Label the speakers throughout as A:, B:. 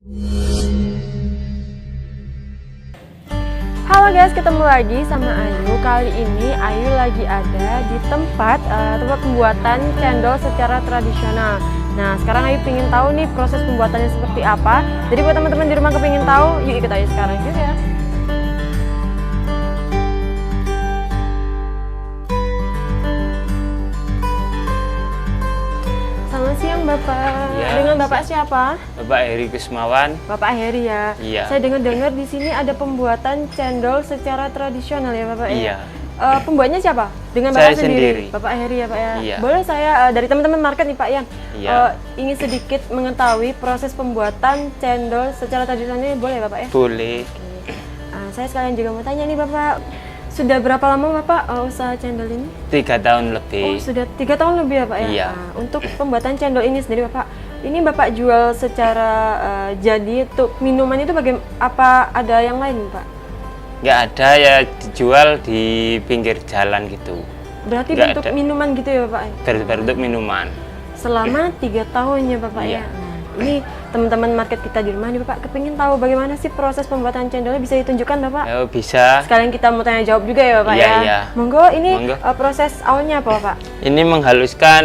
A: Halo guys, ketemu lagi sama Ayu. Kali ini Ayu lagi ada di tempat pembuatan cendol secara tradisional. Nah, sekarang Ayu pengen tahu nih proses pembuatannya seperti apa. Jadi buat teman-teman di rumah kepingin tahu, yuk ikut Ayu sekarang juga. Selamat siang Bapak.
B: Ya,
A: dengan Bapak siapa?
B: Bapak Heri Kusmawan.
A: Bapak Heri ya.
B: Iya.
A: Saya dengar-dengar di sini ada pembuatan cendol secara tradisional ya Bapak ya.
B: Iya.
A: Pembuatnya siapa? Dengan
B: Saya
A: Bapak sendiri.
B: sendiri.
A: Bapak Heri ya Pak ya.
B: Iya.
A: Boleh saya dari teman-teman market nih Pak Yan.
B: Iya.
A: Ingin sedikit mengetahui proses pembuatan cendol secara tradisional, boleh Bapak ya?
B: Boleh.
A: Saya sekalian juga mau tanya nih Bapak, sudah berapa lama Bapak usaha cendol ini?
B: 3 tahun lebih.
A: Oh, sudah 3 tahun lebih ya Pak ya?
B: Iya.
A: Untuk pembuatan cendol ini sendiri Bapak, ini Bapak jual secara jadi untuk minuman itu apa ada yang lain Pak?
B: Nggak ada ya, dijual di pinggir jalan gitu.
A: Berarti
B: Nggak
A: bentuk
B: ada.
A: minuman gitu ya Bapak?
B: Berbentuk minuman.
A: Selama 3 tahun ya Bapak
B: Iya.
A: ya? Ini teman-teman market kita di rumah nih Bapak, kepingin tahu bagaimana sih proses pembuatan cendolnya, bisa ditunjukkan Bapak?
B: Ya, bisa.
A: Sekalian kita mau tanya jawab juga ya Bapak
B: Iya,
A: ya?
B: iya.
A: Monggo, ini
B: Monggo.
A: proses awalnya apa Bapak?
B: Ini menghaluskan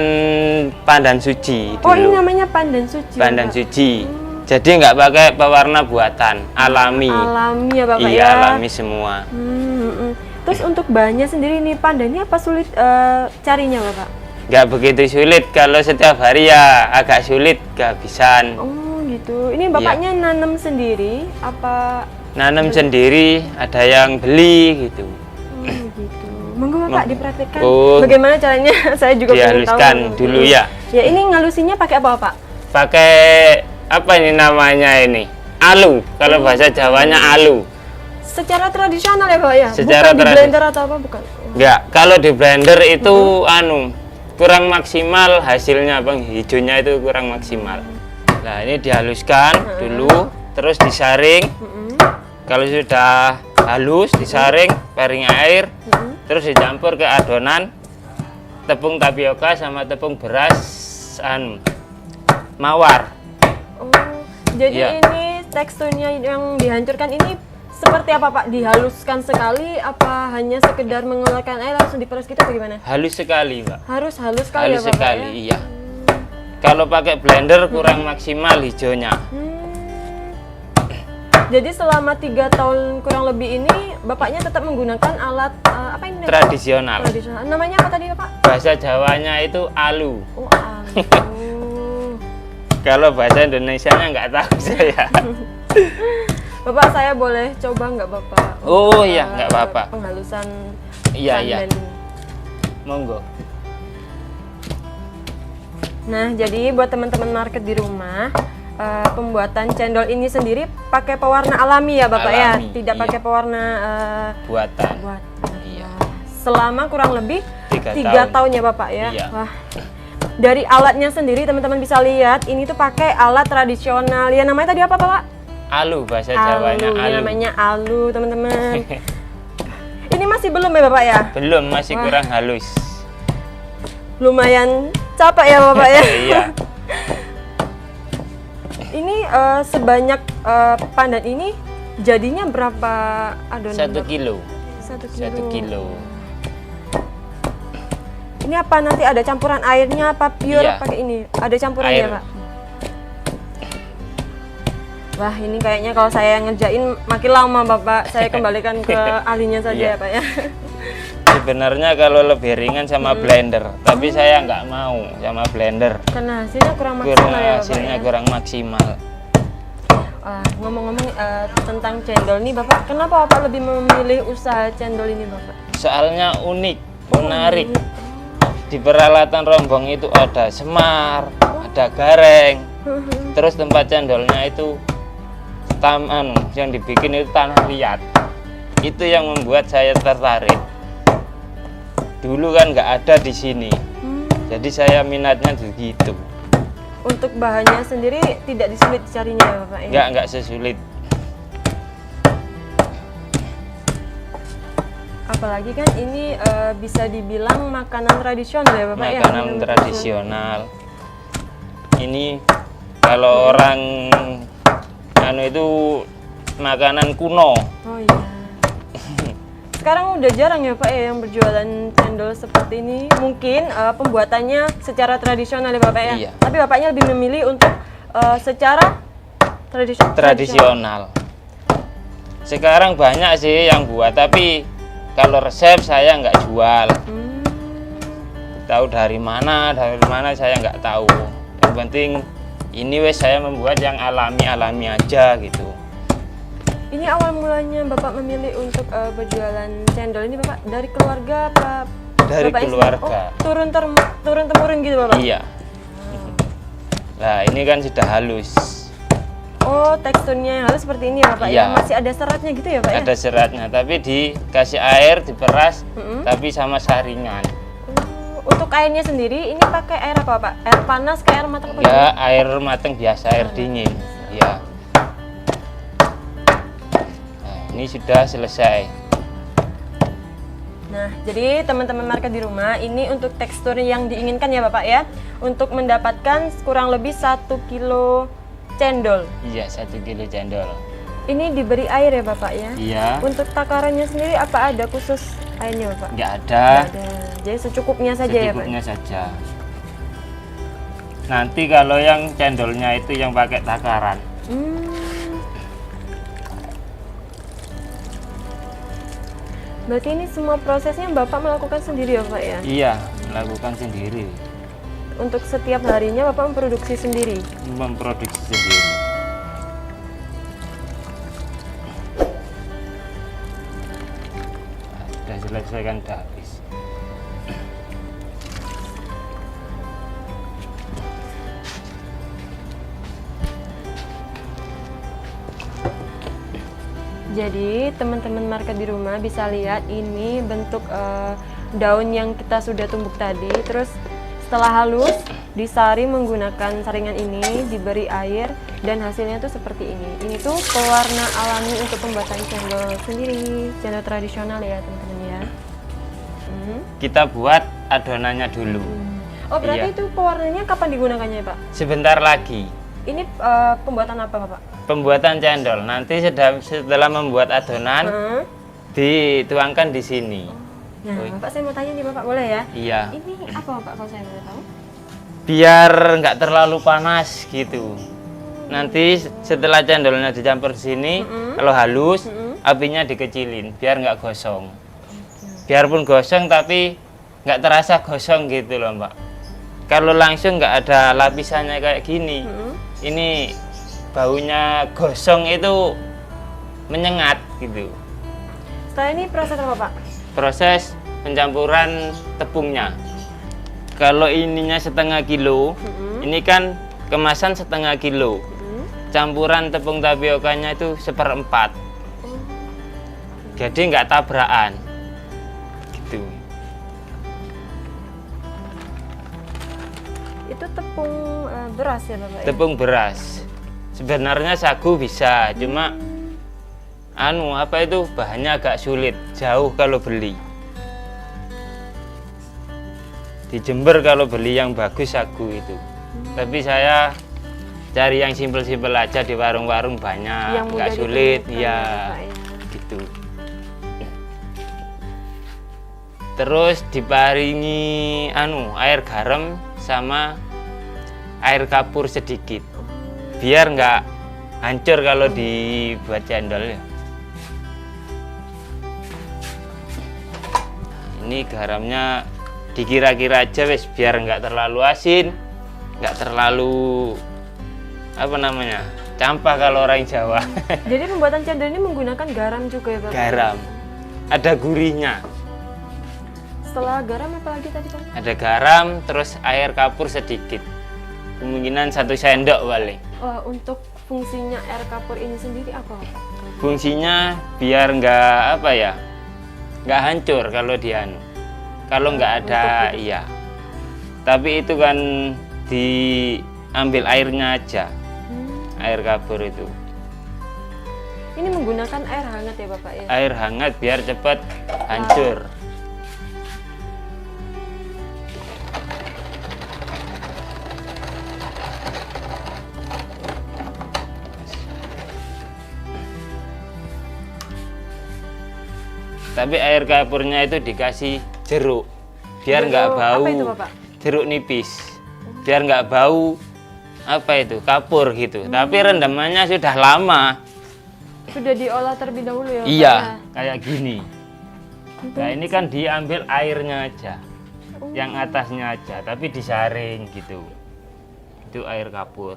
B: pandan suci dulu.
A: Oh, ini namanya pandan suci.
B: Pandan
A: Bapak?
B: suci. Jadi nggak pakai pewarna buatan, alami.
A: Alami ya Bapak
B: Iya,
A: ya?
B: alami semua.
A: Terus untuk bahannya sendiri nih, pandannya apa sulit carinya Bapak?
B: Nggak begitu sulit, kalau setiap hari ya agak sulit kehabisan.
A: Oh gitu, ini Bapaknya nanam sendiri apa?
B: Nanam sendiri, ada yang beli gitu.
A: Gitu. Monggo Bapak dipraktikkan.
B: Oh.
A: Bagaimana caranya? Saya juga pengen tahu.
B: Dihaluskan dulu ya.
A: Ya, ini ngalusinnya pakai apa Pak?
B: Pakai apa ini namanya ini? Alu. Kalau bahasa Jawanya alu.
A: Secara tradisional ya Pak ya?
B: Secara
A: bukan di blender atau apa bukan?
B: Enggak, kalau di blender itu kurang maksimal hasilnya, Bang. Hijaunya itu kurang maksimal. Nah, ini dihaluskan dulu, terus disaring. Kalau sudah halus, disaring, piring air, terus dicampur ke adonan tepung tapioka sama tepung beras mawar.
A: Oh, jadi
B: Iya.
A: ini teksturnya yang dihancurkan ini seperti apa Pak? Dihaluskan sekali apa hanya sekedar mengeluarkan air langsung diperes gitu bagaimana?
B: Halus sekali, Pak.
A: Harus halus sekali
B: Halus
A: ya Bapak
B: sekali,
A: ya?
B: iya. Kalau pakai blender kurang maksimal hijaunya.
A: Jadi selama 3 tahun kurang lebih ini Bapaknya tetap menggunakan alat apa ini?
B: Tradisional.
A: Tradisional. Namanya apa tadi Bapak?
B: Bahasa Jawanya itu alu.
A: Oh, alu.
B: Kalau bahasa Indonesianya nggak tahu saya.
A: Bapak, saya boleh coba nggak Bapak?
B: Oh iya, nggak apa-apa.
A: Penghalusan
B: Iya, iya.
A: pandan ini.
B: Monggo.
A: Nah, jadi buat teman-teman market di rumah, pembuatan cendol ini sendiri pakai pewarna alami ya Bapak ya?
B: Alami,
A: Tidak
B: iya.
A: pakai pewarna
B: Buatan.
A: buatan.
B: Iya.
A: Selama kurang lebih
B: 3
A: 3
B: tahun.
A: tahun ya Bapak ya?
B: Iya.
A: Wah. Dari alatnya sendiri teman-teman bisa lihat, ini tuh pakai alat tradisional. Ya namanya tadi apa Pak?
B: Alu, bahasa Jawanya
A: Alu. Ya,
B: alu.
A: namanya alu teman-teman. Ini masih belum ya Bapak ya?
B: Belum, masih
A: Wah.
B: kurang halus.
A: Lumayan capek ya Bapak ya?
B: Iya.
A: Ini sebanyak pandan ini jadinya berapa adonan?
B: 1
A: Bapak?
B: kilo.
A: 1 kilo.
B: 1 kilo.
A: Ini apa nanti ada campuran airnya apa pure
B: Iya.
A: pakai ini? Ada campurannya
B: Air.
A: Pak? Wah, ini kayaknya kalau saya ngerjain makin lama Bapak. Saya kembalikan ke ahlinya saja
B: Iya.
A: ya Pak ya.
B: Sebenarnya kalau lebih ringan sama blender, tapi saya nggak mau sama blender.
A: Karena hasilnya kurang maksimal ya Bapak
B: Hasilnya
A: ya.
B: kurang maksimal.
A: Ngomong-ngomong tentang cendol nih Bapak, kenapa Bapak lebih memilih usaha cendol ini Bapak?
B: Soalnya unik, menarik. Di peralatan rombong itu ada semar, ada gareng, terus tempat cendolnya itu taman yang dibikin itu tanah liat. Itu yang membuat saya tertarik. Dulu kan nggak ada di sini, jadi saya minatnya begitu.
A: Untuk bahannya sendiri tidak disulit carinya ya Bapak ya?
B: Nggak sesulit.
A: Apalagi kan ini bisa dibilang makanan tradisional ya Bapak ya?
B: Makanan tradisional. Ini kalau orang anu itu makanan kuno.
A: Oh iya. Sekarang udah jarang ya Pak ya yang berjualan cendol seperti ini. Mungkin pembuatannya secara tradisional ya Bapak ya.
B: Iya.
A: Tapi Bapaknya lebih memilih untuk secara
B: tradisional. Sekarang banyak sih yang buat, tapi kalau resep saya nggak jual. Tahu dari mana saya nggak tahu. Yang penting ini wes saya membuat yang alami aja gitu.
A: Ini awal mulanya Bapak memilih untuk berjualan cendol ini Bapak dari keluarga apa?
B: Dari
A: Bapaknya
B: keluarga.
A: Turun temurun gitu Bapak?
B: Iya. Nah ini kan sudah halus.
A: Oh teksturnya yang halus seperti ini ya Bapak
B: Iya.
A: ya? Masih ada seratnya gitu ya Pak ya?
B: Ada seratnya, tapi dikasih air, diperas, tapi sama saringan.
A: Untuk airnya sendiri ini pakai air apa Pak? Air panas ke air matang apa?
B: Ya air matang biasa, air dingin. Ya. Nah, ini sudah selesai.
A: Nah, jadi teman-teman market di rumah, ini untuk tekstur yang diinginkan ya Bapak ya. Untuk mendapatkan kurang lebih 1 kilo cendol.
B: Iya, 1 kilo cendol.
A: Ini diberi air ya Bapak ya?
B: Iya.
A: Untuk takarannya sendiri apa ada khusus airnya Bapak?
B: Nggak ada.
A: Nggak ada. Jadi secukupnya saja ya Pak?
B: Secukupnya saja. Nanti kalau yang cendolnya itu yang pakai takaran.
A: Berarti ini semua prosesnya Bapak melakukan sendiri ya Pak ya?
B: Iya, melakukan sendiri.
A: Untuk setiap harinya Bapak memproduksi sendiri?
B: Memproduksi sendiri. Sudah selesai kan, udah habis.
A: Jadi teman-teman market di rumah bisa lihat ini bentuk daun yang kita sudah tumbuk tadi. Terus setelah halus disaring menggunakan saringan ini, diberi air dan hasilnya tuh seperti ini. Ini tuh pewarna alami untuk pembuatan cendol sendiri, cendol tradisional ya teman-teman ya.
B: Kita buat adonannya dulu.
A: Oh berarti
B: Iya.
A: itu pewarnanya kapan digunakannya Pak?
B: Sebentar lagi.
A: Ini pembuatan apa Pak?
B: Pembuatan cendol. Nanti setelah membuat adonan dituangkan di sini.
A: Nah, Bapak saya mau tanya nih Bapak, boleh ya?
B: Iya.
A: Ini apa Bapak kalau saya boleh tahu?
B: Biar nggak terlalu panas gitu. Nanti setelah cendolnya dicampur di sini, kalau halus, apinya dikecilin biar nggak gosong. Biarpun gosong tapi nggak terasa gosong gitu loh Mbak. Kalau langsung nggak ada lapisannya kayak gini, ini baunya gosong itu menyengat gitu.
A: Setelah ini proses apa Pak?
B: Proses pencampuran tepungnya. Kalau ininya setengah kilo, ini kan kemasan setengah kilo. Campuran tepung tapiokanya itu 1/4. Jadi nggak tabrakan. Gitu.
A: Itu tepung beras ya Bapak?
B: Tepung beras. Sebenarnya sagu bisa, cuma apa itu bahannya agak sulit, jauh kalau beli. Di Jember kalau beli yang bagus sagu itu. Tapi saya cari yang simpel-simpel aja di warung-warung banyak, nggak sulit, ya gitu. Terus diparingi air garam sama air kapur sedikit, biar nggak hancur kalau dibuat cendol ya. Ini garamnya dikira-kira aja wes, biar nggak terlalu asin, nggak terlalu campah kalau orang Jawa.
A: Jadi pembuatan cendol ini menggunakan garam juga ya Bapak?
B: Garam, ada gurihnya.
A: Setelah garam apa lagi tadi Pak?
B: Ada garam, terus air kapur sedikit, kemungkinan 1 sendok paling.
A: Untuk fungsinya air kapur ini sendiri apa Pak?
B: Fungsinya biar nggak nggak hancur kalau kalau nggak ada, iya. Tapi itu kan diambil airnya aja, air kapur itu.
A: Ini menggunakan air hangat ya Bapak ya?
B: Air hangat biar cepat hancur. tapi air kapurnya itu dikasih jeruk biar nggak bau.
A: Apa itu, Bapak?
B: Jeruk nipis biar nggak bau apa itu kapur gitu. Tapi rendamannya sudah lama.
A: Sudah diolah terlebih dahulu ya, Bapak?
B: Iya,
A: Ya?
B: kayak gini. Nah ini kan diambil airnya aja, yang atasnya aja, tapi disaring gitu. Itu air kapur.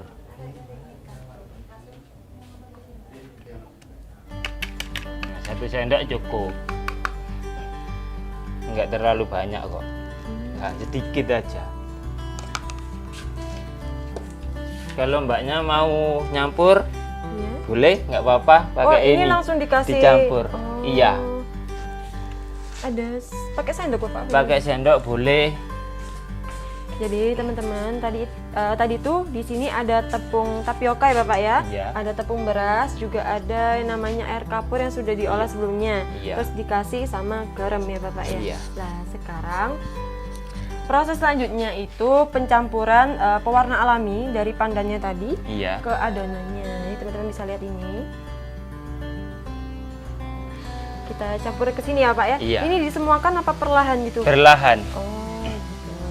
B: Nah, 1 sendok cukup. Enggak terlalu banyak kok. Nah, sedikit aja. Kalau mbaknya mau nyampur,
A: Iya.
B: boleh, nggak apa-apa pakai
A: ini
B: ini.
A: langsung dikasih
B: Dicampur.
A: Oh.
B: Iya.
A: Ada pakai sendok, Bapak?
B: Pakai sendok boleh.
A: Jadi teman-teman tadi tuh di sini ada tepung tapioka ya, Bapak ya.
B: Iya.
A: Ada tepung beras, juga ada yang namanya air kapur yang sudah diolah sebelumnya.
B: Iya.
A: Terus dikasih sama garam ya, Bapak ya.
B: Iya.
A: Nah, sekarang proses selanjutnya itu pencampuran pewarna alami dari pandannya tadi
B: Iya.
A: ke adonannya. Ini teman-teman bisa lihat ini. Kita campur ke sini ya, Pak ya.
B: Iya.
A: Ini disemuakan apa perlahan gitu?
B: Perlahan.
A: Oh, gitu.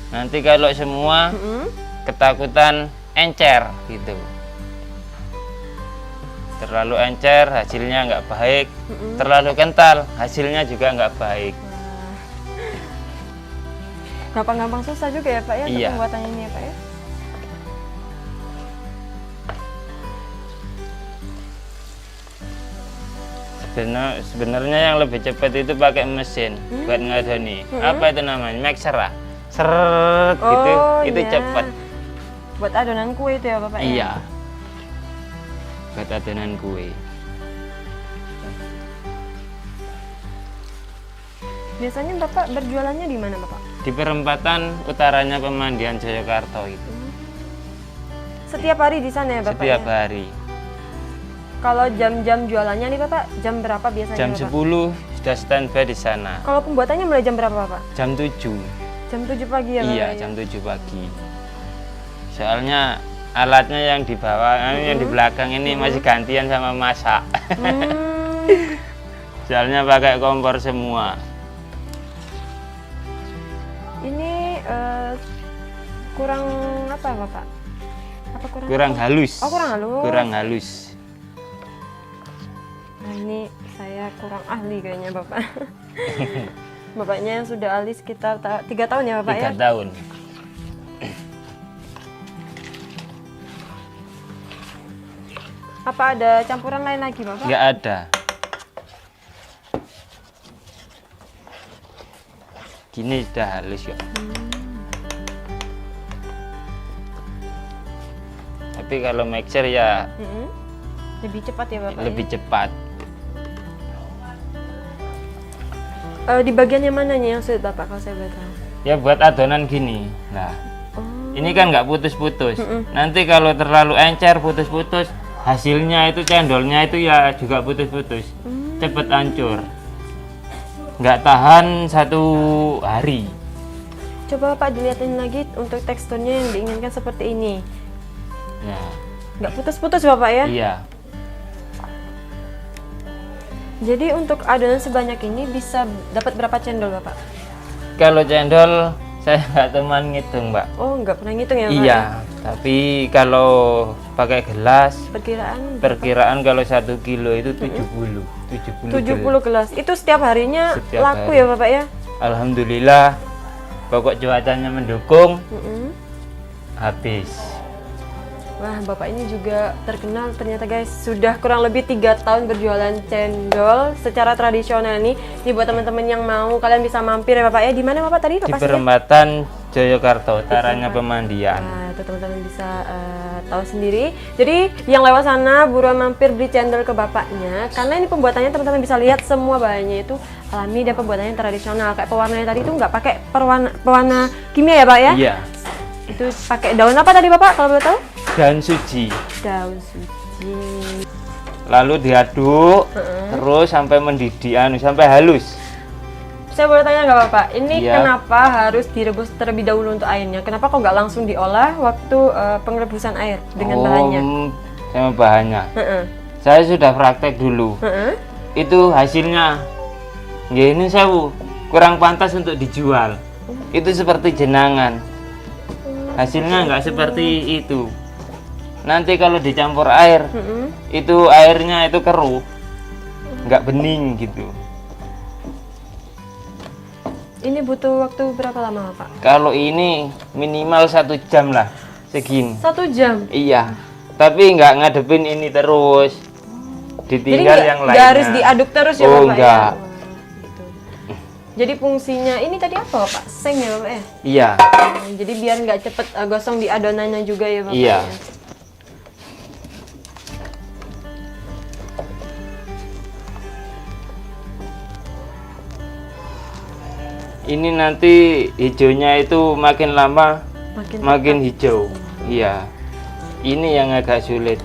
B: Nanti kalau semua
A: Mm-mm.
B: ketakutan encer gitu. Terlalu encer hasilnya nggak baik. Terlalu kental hasilnya juga nggak baik.
A: Wah. Gampang-gampang susah juga ya, Pak ya, untuk
B: Iya.
A: pembuatannya ini ya, Pak ya.
B: Sebenarnya yang lebih cepat itu pakai mesin buat ngadoni. Apa itu namanya? Mixer ah. Seret gitu. Itu
A: iya.
B: cepat.
A: Buat adonan kue itu ya, Bapak ya.
B: Iya. Buat adonan kue.
A: Biasanya Bapak berjualannya di mana, Bapak?
B: Di perempatan utaranya Pemandian Jayakarta itu.
A: Setiap hari di sana ya, Bapak
B: Setiap
A: ya?
B: hari.
A: Kalau jam-jam jualannya nih, Bapak, jam berapa biasanya,
B: Jam
A: Bapak?
B: 10 sudah standby di sana.
A: Kalau pembuatannya mulai jam berapa, Bapak?
B: Jam 7.
A: Jam 7 pagi ya, Bapak
B: Iya,
A: ya?
B: jam 7 pagi. Soalnya alatnya yang di bawah, yang di belakang ini masih gantian sama masak.
A: Hmm.
B: Soalnya pakai kompor semua.
A: Ini kurang apa, Bapak? Apa
B: Kurang halus.
A: Oh, kurang halus.
B: Kurang halus.
A: Nah, ini saya kurang ahli kayaknya, Bapak. Bapaknya yang sudah ahli sekitar 3 tahun ya, Bapak
B: 3
A: ya?
B: tahun.
A: Apa ada campuran lain lagi, Bapak?
B: Nggak ada. Gini sudah halus ya. Tapi kalau mixer ya
A: Mm-mm. Lebih cepat ya, Bapak
B: lebih
A: ya?
B: cepat.
A: Di bagian yang mananya yang sulit, Bapak, kalau saya boleh tahu?
B: Ya buat adonan gini. Nah,
A: Oh,
B: ini kan nggak putus-putus. Nanti kalau terlalu encer putus-putus, hasilnya itu cendolnya itu ya juga putus-putus. Cepet hancur. Nggak tahan 1 hari.
A: coba Bapak dilihatin lagi untuk teksturnya yang diinginkan seperti ini.
B: Ya,
A: Nggak putus-putus, Bapak ya?
B: iya.
A: Jadi untuk adonan sebanyak ini bisa dapat berapa cendol, Bapak?
B: Kalau cendol saya nggak teman ngitung, Mbak.
A: Oh, nggak pernah ngitung ya, Pak?
B: Iya, tapi kalau pakai gelas perkiraan kalau 1 kilo itu 70
A: 70 gelas. Itu setiap harinya
B: Setiap
A: laku
B: hari.
A: ya, Bapak ya?
B: Alhamdulillah, pokok cuacanya mendukung,
A: Mm-mm.
B: habis.
A: Wah, Bapak ini juga terkenal ternyata, guys. Sudah kurang lebih 3 tahun berjualan cendol secara tradisional nih. Ini buat teman-teman yang mau, kalian bisa mampir ya, Bapak ya. Di mana, Bapak, tadi
B: Di
A: lokasinya?
B: perempatan Jayakarta, utaranya Pemandian.
A: Nah, itu teman-teman bisa tahu sendiri. Jadi yang lewat sana buruan mampir beli cendol ke bapaknya, karena ini pembuatannya teman-teman bisa lihat semua bahannya itu alami dan pembuatannya tradisional. Kayak pewarnanya tadi itu nggak pakai pewarna kimia ya, Pak ya?
B: Iya,
A: Itu pakai daun apa tadi, Bapak, kalau boleh tahu?
B: daun suji.
A: Daun suji.
B: Lalu diaduk terus sampai mendidih, sampai halus.
A: Saya boleh tanya nggak, Bapak? Ini
B: Iya.
A: kenapa harus direbus terlebih dahulu untuk airnya? Kenapa kok nggak langsung diolah waktu pengerebusan air dengan bahannya?
B: Sama bahannya.
A: Heeh.
B: Saya sudah praktek dulu.
A: Heeh.
B: itu hasilnya nggih ini sewu kurang pantas untuk dijual. Itu seperti jenangan. Hasilnya nggak seperti itu. Nanti kalau dicampur air, itu airnya itu keruh, nggak bening gitu.
A: Ini butuh waktu berapa lama Pak?
B: Kalau ini minimal 1 jam lah, segini.
A: 1 jam?
B: Iya, tapi nggak ngadepin ini terus. Ditinggal yang lainnya.
A: Nggak harus diaduk terus ya Bapak
B: enggak.
A: ya? Wah, gitu. Jadi fungsinya ini tadi apa Pak? Seng ya Bapak ya?
B: Iya.
A: Jadi biar nggak cepet gosong di adonannya juga ya Bapak
B: Iya.
A: ya?
B: Ini nanti hijaunya itu makin lama makin hijau. Iya. Ini yang agak sulit.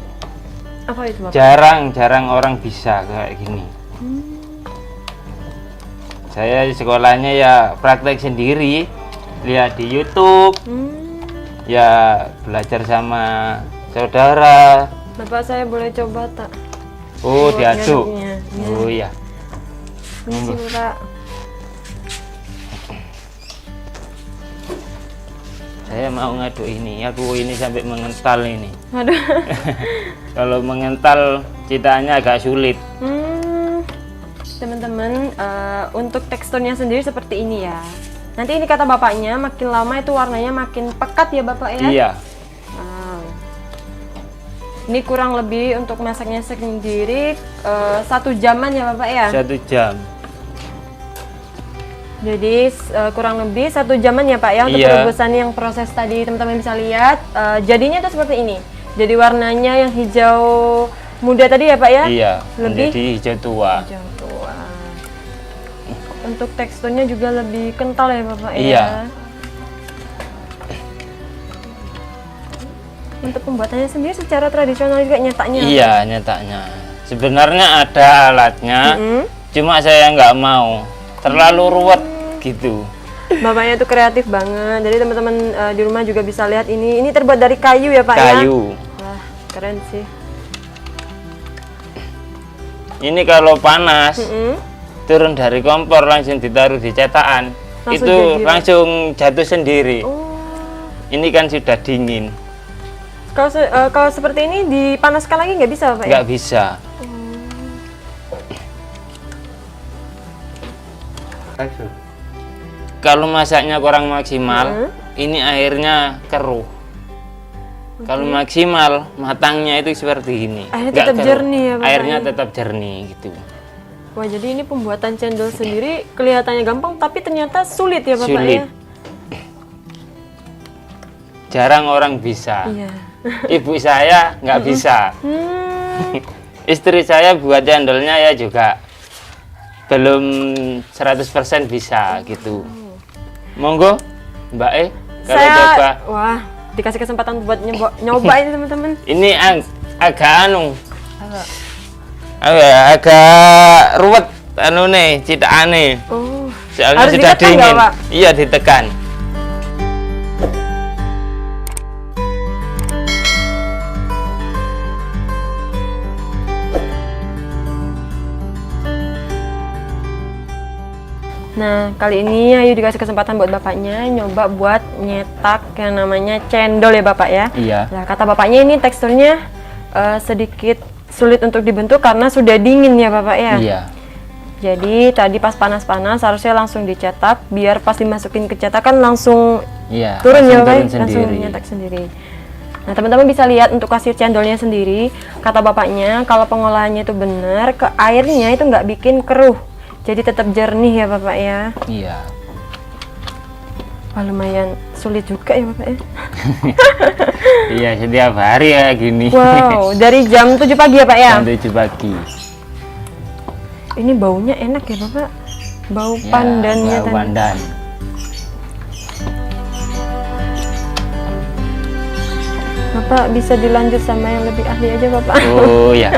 A: Apa itu Bapak?
B: Jarang orang bisa kayak gini. Saya sekolahnya ya praktek sendiri, lihat di YouTube, ya belajar sama saudara.
A: Bapak saya boleh coba tak?
B: Oh,
A: Buat
B: diaduk.
A: ngaduknya. Iya.
B: Oh iya.
A: Ini sih Pak.
B: Saya mau ngaduk ini. Aku ini sampai mengental ini.
A: Aduh.
B: Kalau mengental citaannya agak sulit.
A: Teman-teman, untuk teksturnya sendiri seperti ini ya. Nanti ini kata bapaknya, makin lama itu warnanya makin pekat ya Bapak ya?
B: Iya.
A: Wow. Ini kurang lebih untuk masaknya sendiri 1 jaman ya Bapak ya?
B: 1 jam.
A: Jadi kurang lebih 1 jaman ya Pak ya untuk
B: Iya.
A: perebusan yang proses tadi teman-teman bisa lihat. Jadinya itu seperti ini. Jadi warnanya yang hijau muda tadi ya Pak ya?
B: Iya.
A: Lebih
B: Menjadi hijau tua.
A: hijau tua. Untuk teksturnya juga lebih kental ya Bapak ya?
B: Iya.
A: Untuk pembuatannya sendiri secara tradisional juga nyetaknya?
B: Iya, nyetaknya. Sebenarnya ada alatnya, cuma saya nggak mau. Terlalu ruwet gitu.
A: Bapaknya itu kreatif banget. Jadi teman-teman di rumah juga bisa lihat ini. Ini terbuat dari kayu ya Pak ya?
B: Kayu.
A: Wah, keren sih.
B: Ini kalau panas, turun dari kompor langsung ditaruh di cetakan.
A: Langsung
B: Itu
A: jadi,
B: langsung jatuh sendiri.
A: Oh.
B: Ini kan sudah dingin,
A: Kalau seperti ini dipanaskan lagi nggak bisa Pak ya?
B: nggak bisa. Kalau masaknya kurang maksimal, ini airnya keruh. Kalau maksimal, matangnya itu seperti ini.
A: Airnya
B: Nggak
A: tetap
B: keruh.
A: jernih ya, Pak?
B: Airnya tetap jernih gitu.
A: Wah, jadi ini pembuatan cendol sendiri kelihatannya gampang, tapi ternyata sulit ya Bapak
B: Sulit.
A: ya?
B: Jarang orang bisa.
A: Iya.
B: Ibu saya nggak bisa. Istri saya buat cendolnya ya juga belum 100% bisa gitu. Monggo, Mbak kalau coba.
A: Wah, dikasih kesempatan buat nyoba ini teman-teman.
B: Ini agak agak ruwet anu nih, citaane.
A: Oh.
B: Soalnya
A: Harus
B: sudah
A: ditekan nggak,
B: dingin.
A: Pak?
B: Iya, ditekan.
A: Nah, kali ini Ayu dikasih kesempatan buat bapaknya nyoba buat nyetak yang namanya cendol ya Bapak ya.
B: Iya.
A: Nah, kata bapaknya ini teksturnya sedikit sulit untuk dibentuk karena sudah dingin ya Bapak ya.
B: Iya.
A: Jadi tadi pas panas-panas harusnya langsung dicetak biar pas dimasukin ke cetakan langsung
B: Iya.
A: turun ya
B: langsung
A: Bapak,
B: turun
A: langsung
B: sendiri.
A: nyetak sendiri. Nah, teman-teman bisa lihat untuk hasil cendolnya sendiri. Kata bapaknya kalau pengolahannya itu benar, ke airnya itu nggak bikin keruh. Jadi tetap jernih ya Bapak ya.
B: Iya.
A: Wah, lumayan sulit juga ya Bapak ya.
B: Iya, setiap hari ya gini.
A: Wow, dari jam 7 pagi ya Pak ya?
B: Jam 7 pagi.
A: Ini baunya enak ya Bapak? Bau
B: Ya,
A: pandannya
B: bau
A: tadi.
B: pandan.
A: Bapak bisa dilanjut sama yang lebih ahli aja Bapak.
B: Oh ya.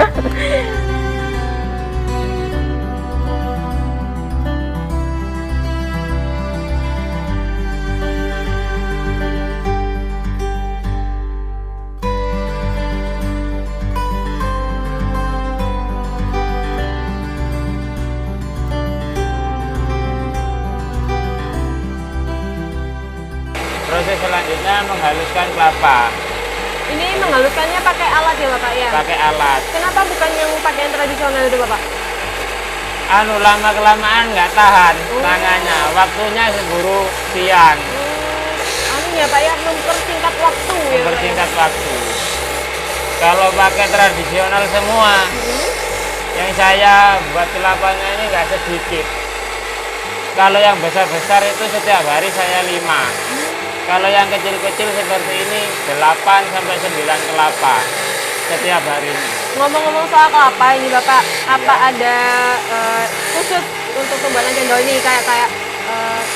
B: menghaluskan kelapa.
A: Ini menghaluskannya pakai alat ya Bapak ya?
B: Pakai alat.
A: Kenapa bukan yang pakaian tradisional itu Bapak?
B: Lama kelamaan nggak tahan tangannya, waktunya keburu siang.
A: Ya Pak ya, mempersingkat waktu ya Pak ya?
B: Mempersingkat waktu. Kalau pakai tradisional semua, yang saya buat kelapanya ini nggak sedikit. Kalau yang besar-besar itu setiap hari saya 5. Kalau yang kecil-kecil seperti ini 8 sampai 9 kelapa setiap hari.
A: Ngomong-ngomong soal kelapa ini Bapak, apa ada khusus untuk pembuatan cendol ini kayak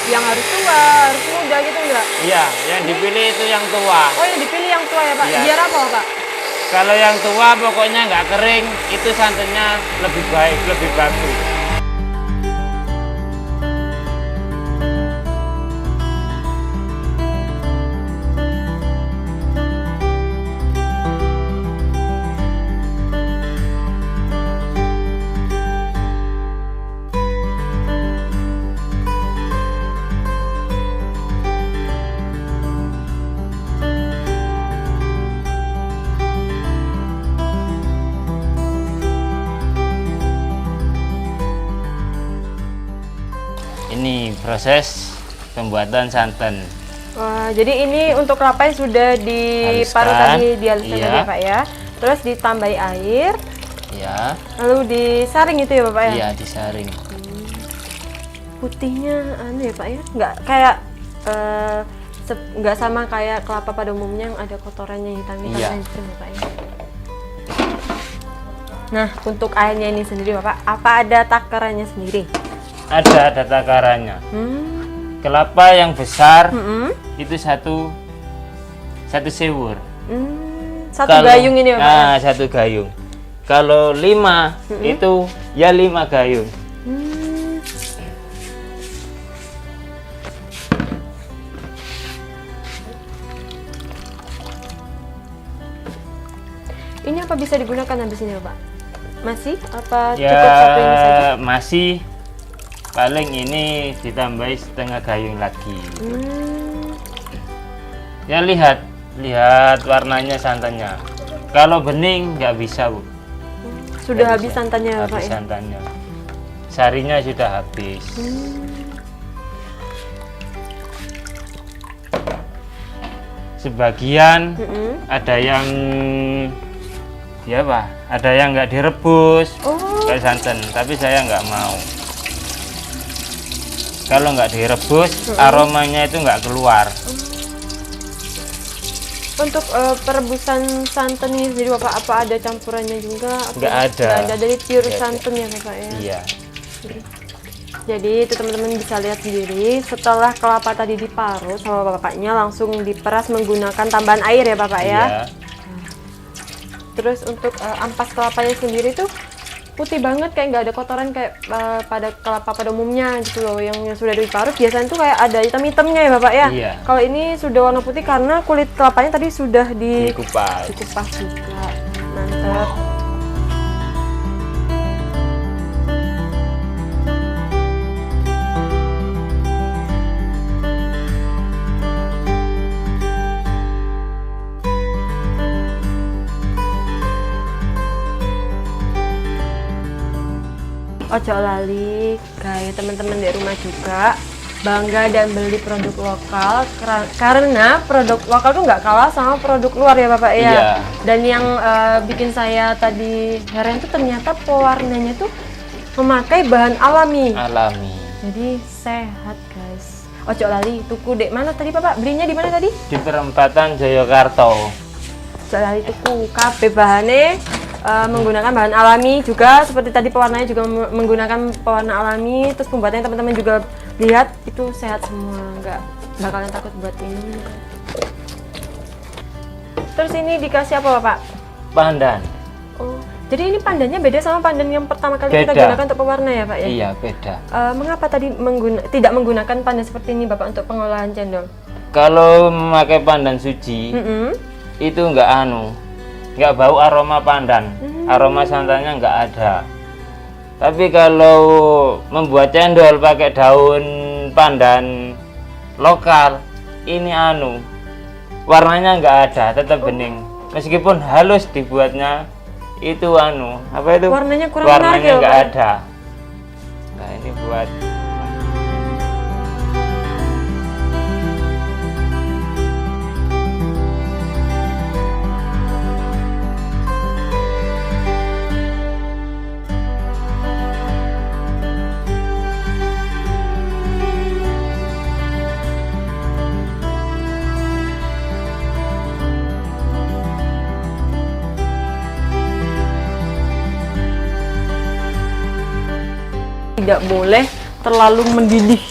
A: yang harus tua, harus muda gitu enggak?
B: Iya, yang dipilih itu yang tua.
A: Oh, yang dipilih yang tua ya Pak?
B: Iya.
A: Biar apa Pak?
B: Kalau yang tua pokoknya nggak kering, itu santannya lebih baik, lebih bagus. Ini proses pembuatan santan.
A: Wah, jadi ini untuk kelapa yang sudah diparut tadi, dihaluskan tadi ya Pak ya. Terus ditambahi air.
B: Ya.
A: Lalu disaring itu ya Bapak ya?
B: Iya, disaring.
A: Putihnya ya Pak ya? Nggak kayak nggak sama kayak kelapa pada umumnya yang ada kotorannya hitam-hitam gitu Bapak ya. Nah, untuk airnya ini sendiri Bapak, apa ada takarannya sendiri?
B: Ada takarannya. Kelapa yang besar itu satu sewur.
A: Satu gayung ini Bapak ya?
B: Nah, satu gayung. Kalau 5 itu ya 5 gayung.
A: Ini apa bisa digunakan habis ini Bapak? Masih? Apa
B: Ya,
A: cukup satu ini saja?
B: masih. Paling ini ditambahi setengah gayung lagi. Ya lihat warnanya santannya. Kalau bening nggak bisa Bu.
A: Sudah
B: Nggak
A: habis
B: bisa.
A: santannya Bapak
B: Habis
A: ya?
B: santannya. Sarinya sudah habis. Sebagian ada yang ada yang nggak direbus kayak santan, tapi saya nggak mau. Kalau nggak direbus, aromanya itu nggak keluar.
A: Untuk perebusan santan ini sendiri Bapak, apa ada campurannya juga?
B: Nggak ada.
A: Nggak ada, dari pure
B: Nggak ada.
A: santan ya Bapak ya?
B: Iya.
A: Jadi itu teman-teman bisa lihat sendiri, setelah kelapa tadi diparut sama bapaknya langsung diperas menggunakan tambahan air ya Bapak ya?
B: Iya.
A: Terus untuk ampas kelapanya sendiri tuh putih banget, kayak nggak ada kotoran kayak pada kelapa pada umumnya gitu loh, yang sudah diparut biasanya tuh kayak ada hitam-hitamnya ya Bapak ya?
B: Iya.
A: Kalau ini sudah warna putih karena kulit kelapanya tadi sudah
B: Dikupas.
A: dikupas juga. Mantap. Ojo lali, kayak teman-teman di rumah juga bangga dan beli produk lokal karena produk lokal tuh nggak kalah sama produk luar ya Bapak ya.
B: Iya.
A: Dan yang bikin saya tadi heran tuh ternyata pewarnanya tuh memakai bahan alami.
B: Alami.
A: Jadi sehat guys. Ojo lali, tuku dek mana tadi Bapak? Belinya di mana tadi?
B: Di perempatan Jayakarta.
A: Ojo lali tuku kabeh bahane. Menggunakan bahan alami juga, seperti tadi pewarnanya juga menggunakan pewarna alami. Terus pembuatannya teman-teman juga lihat itu sehat semua, nggak bakalan takut buat ini. Terus ini dikasih apa Bapak?
B: Pandan.
A: Oh, jadi ini pandannya beda sama pandan yang pertama kali kita
B: Beda.
A: gunakan untuk pewarna ya Pak ya?
B: Iya, beda.
A: Mengapa tadi tidak menggunakan pandan seperti ini Bapak untuk pengolahan cendol?
B: Kalau memakai pandan suci, itu nggak bau aroma pandan, aroma santannya nggak ada. Tapi kalau membuat cendol pakai daun pandan lokal, ini warnanya nggak ada, tetap bening. Meskipun halus dibuatnya itu apa itu?
A: Warnanya kurang menarik ya,
B: nggak
A: Pak?
B: ada. Nah ini buat
A: tidak boleh terlalu mendidih.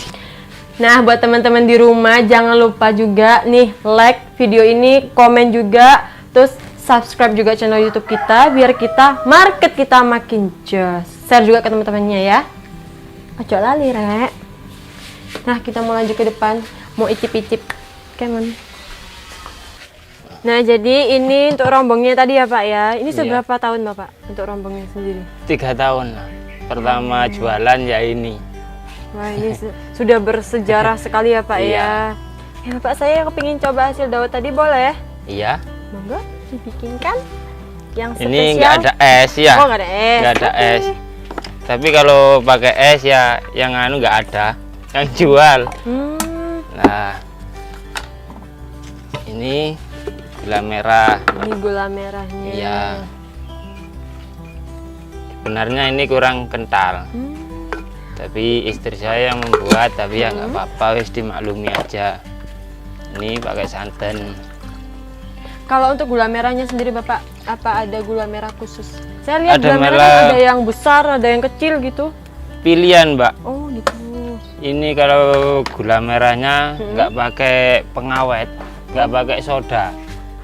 A: Nah, buat teman-teman di rumah jangan lupa juga nih like video ini, komen juga, terus subscribe juga channel YouTube kita biar market kita makin jos. Share juga ke teman-temannya ya. Ojo lali, Rek. Nah, kita mau lanjut ke depan, mau icip-icip. Kemon. Nah, jadi ini untuk rombongnya tadi ya, Pak ya. Ini seberapa tahun, Bapak, untuk rombongnya sendiri?
B: 3 tahun lah. Pertama jualan ya ini.
A: Wah, ini sudah bersejarah sekali ya, Pak ya. Ya, Bapak, saya kepingin coba hasil dawet tadi, boleh?
B: Iya.
A: Monggo, dibikinkan yang spesial.
B: Ini nggak ada es ya.
A: Oh, nggak ada es.
B: Nggak ada
A: Oke.
B: es. Tapi kalau pakai es ya yang nggak ada, yang jual. Nah, ini gula merah.
A: Ini gula merahnya.
B: Iya. Sebenarnya ini kurang kental. Tapi istri saya yang membuat, tapi ya nggak apa-apa, wis dimaklumi aja. Ini pakai santan.
A: Kalau untuk gula merahnya sendiri, Bapak, apa ada gula merah khusus? Saya lihat
B: Ada
A: gula merah
B: malah-
A: kan ada yang besar, ada yang kecil gitu.
B: Pilihan, Mbak.
A: Oh, gitu.
B: Ini kalau gula merahnya nggak pakai pengawet, nggak pakai soda.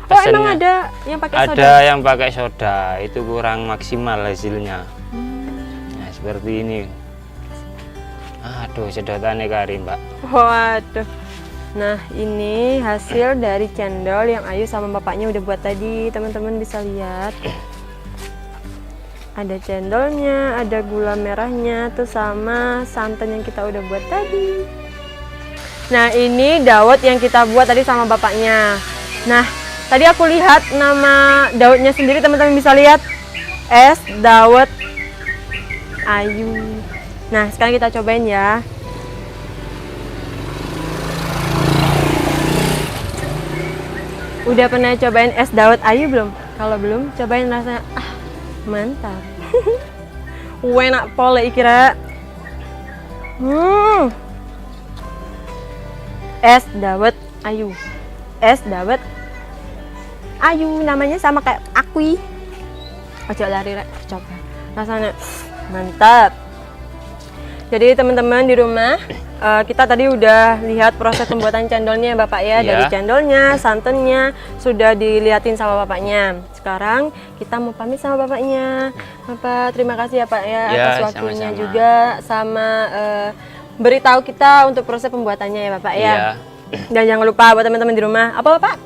A: Oh, emang
B: Pesennya-
A: ada yang pakai soda?
B: Ada yang pakai soda, itu kurang maksimal hasilnya. Nah, seperti ini. Aduh, sedotannya kari, Mbak.
A: Waduh. Nah, ini hasil dari cendol yang Ayu sama bapaknya udah buat tadi. Teman-teman bisa lihat. Ada cendolnya, ada gula merahnya, tuh sama santan yang kita udah buat tadi. Nah, ini dawet yang kita buat tadi sama bapaknya. Nah, tadi aku lihat nama dawetnya sendiri, teman-teman bisa lihat. Es dawet Ayu. Nah, sekarang kita cobain ya. Udah pernah cobain es dawet Ayu belum? Kalau belum, cobain rasanya. Mantap. Enak pole kira. Es dawet Ayu. Es dawet Ayu, namanya sama kayak akui. Ojo lari, Rek, coba. Rasanya mantap. Jadi teman-teman di rumah, kita tadi udah lihat proses pembuatan cendolnya ya, Bapak ya.
B: Iya.
A: Dari cendolnya, santannya sudah dilihatin sama bapaknya. Sekarang kita mau pamit sama bapaknya. Bapak, terima kasih ya, Pak ya,
B: Ya,
A: atas waktunya
B: sama-sama.
A: juga sama beritahu kita untuk proses pembuatannya ya, Bapak ya.
B: Iya.
A: Dan jangan lupa buat teman-teman di rumah, apa Bapak?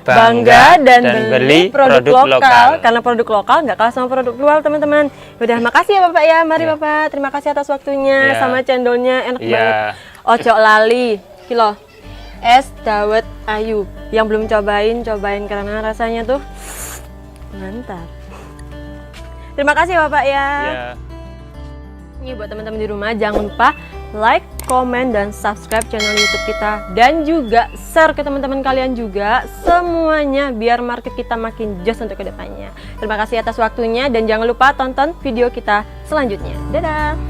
B: Bangga
A: dan
B: dan
A: beli
B: beli
A: produk
B: produk
A: lokal.
B: lokal.
A: Karena produk lokal nggak kalah sama produk luar, teman-teman. Udah, makasih ya Bapak ya. Mari
B: Ya.
A: Bapak, terima kasih atas waktunya.
B: Ya.
A: Sama cendolnya enak
B: Ya.
A: banget. Ojo lali, kilo es dawet Ayu. Yang belum cobain karena rasanya tuh mantap. Terima kasih ya Bapak ya.
B: Ya.
A: Nih buat teman-teman di rumah, jangan lupa like, komen, dan subscribe channel YouTube kita, dan juga share ke teman-teman kalian juga semuanya biar market kita makin jos untuk kedepannya. Terima kasih atas waktunya dan jangan lupa tonton video kita selanjutnya. Dadah.